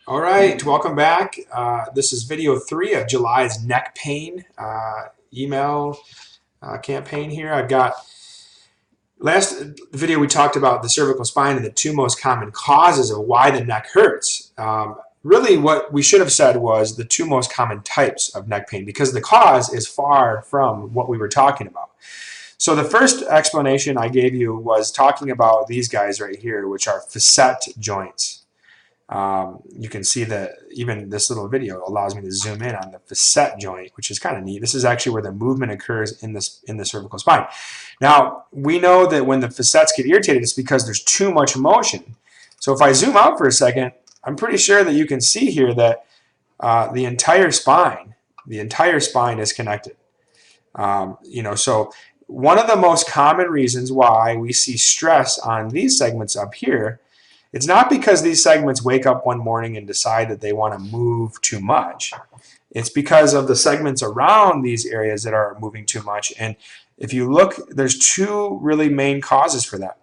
All right, welcome back. This is video 3 of July's neck pain email campaign here. I've got last video we talked about the cervical spine and the two most common causes of why the neck hurts. Really what we should have said was the two most common types of neck pain because the cause is far from what we were talking about. So the first explanation I gave you was talking about these guys right here, which are facet joints. You can see that even this little video allows me to zoom in on the facet joint, which is kind of neat. This is actually where the movement occurs in the cervical spine. Now, we know that when the facets get irritated, it's because there's too much motion. So if I zoom out for a second, I'm pretty sure that you can see here that the entire spine is connected. So one of the most common reasons why we see stress on these segments up here, it's not because these segments wake up one morning and decide that they want to move too much. It's because of the segments around these areas that are moving too much. And if you look, there's two really main causes for that.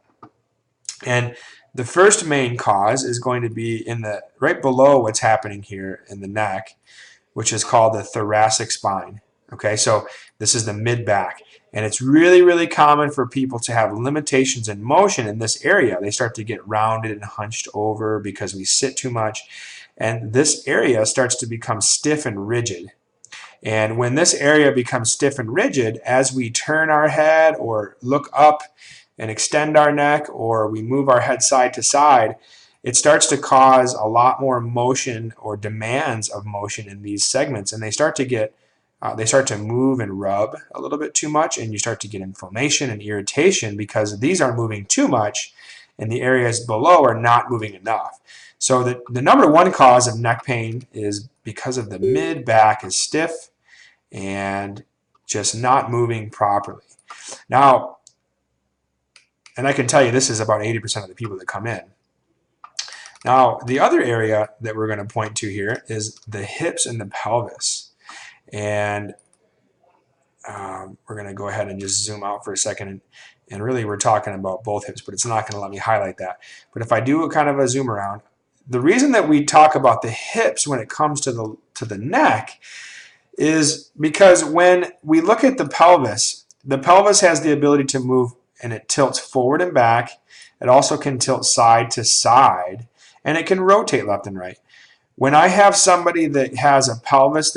And the first main cause is going to be right below what's happening here in the neck, which is called the thoracic spine. Okay, so this is the mid-back. And it's really, really common for people to have limitations in motion in this area. They start to get rounded and hunched over because we sit too much. And this area starts to become stiff and rigid. And when this area becomes stiff and rigid, as we turn our head or look up and extend our neck or we move our head side to side, it starts to cause a lot more motion or demands of motion in these segments. And they start to move and rub a little bit too much, and you start to get inflammation and irritation because these are moving too much and the areas below are not moving enough. So the number one cause of neck pain is because of the mid-back is stiff and just not moving properly. Now, and I can tell you this is about 80% of the people that come in. Now, the other area that we're going to point to here is the hips and the pelvis. And we're going to go ahead and just zoom out for a second. And really we're talking about both hips, but it's not going to let me highlight that. But if I do kind of a zoom around, the reason that we talk about the hips when it comes to the neck is because when we look at the pelvis has the ability to move, and it tilts forward and back. It also can tilt side to side, and it can rotate left and right. When I have somebody that has a pelvis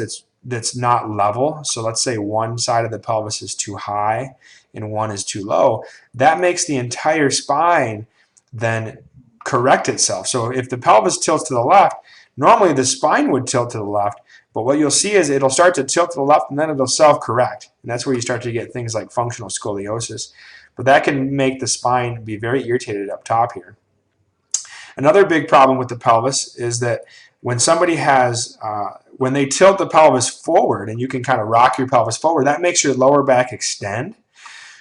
that's not level, so let's say one side of the pelvis is too high and one is too low, that makes the entire spine then correct itself. So if the pelvis tilts to the left, normally the spine would tilt to the left, but what you'll see is it'll start to tilt to the left and then it'll self-correct. And that's where you start to get things like functional scoliosis. But that can make the spine be very irritated up top here. Another big problem with the pelvis is that when somebody has, when they tilt the pelvis forward, and you can kind of rock your pelvis forward, that makes your lower back extend.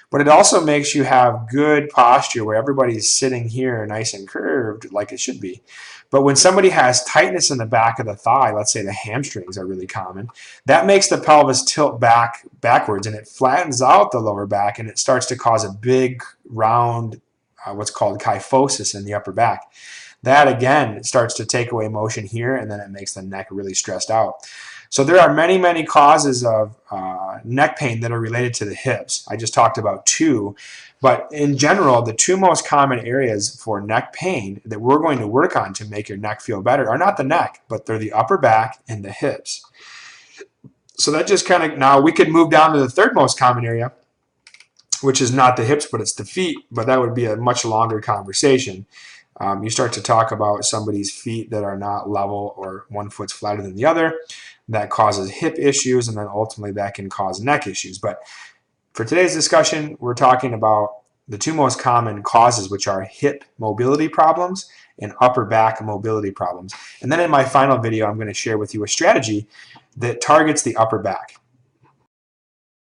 But it also makes you have good posture where everybody's sitting here nice and curved like it should be. But when somebody has tightness in the back of the thigh, let's say the hamstrings are really common, that makes the pelvis tilt backwards, and it flattens out the lower back, and it starts to cause a big round, what's called kyphosis in the upper back. That again starts to take away motion here, and then it makes the neck really stressed out. So there are many, many causes of neck pain that are related to the hips. I just talked about two, but in general, the two most common areas for neck pain that we're going to work on to make your neck feel better are not the neck, but they're the upper back and the hips. So that just kind of, now we could move down to the third most common area, which is not the hips, but it's the feet, but that would be a much longer conversation. You start to talk about somebody's feet that are not level or one foot's flatter than the other. That causes hip issues, and then ultimately that can cause neck issues. But for today's discussion, we're talking about the two most common causes, which are hip mobility problems and upper back mobility problems. And then in my final video, I'm going to share with you a strategy that targets the upper back.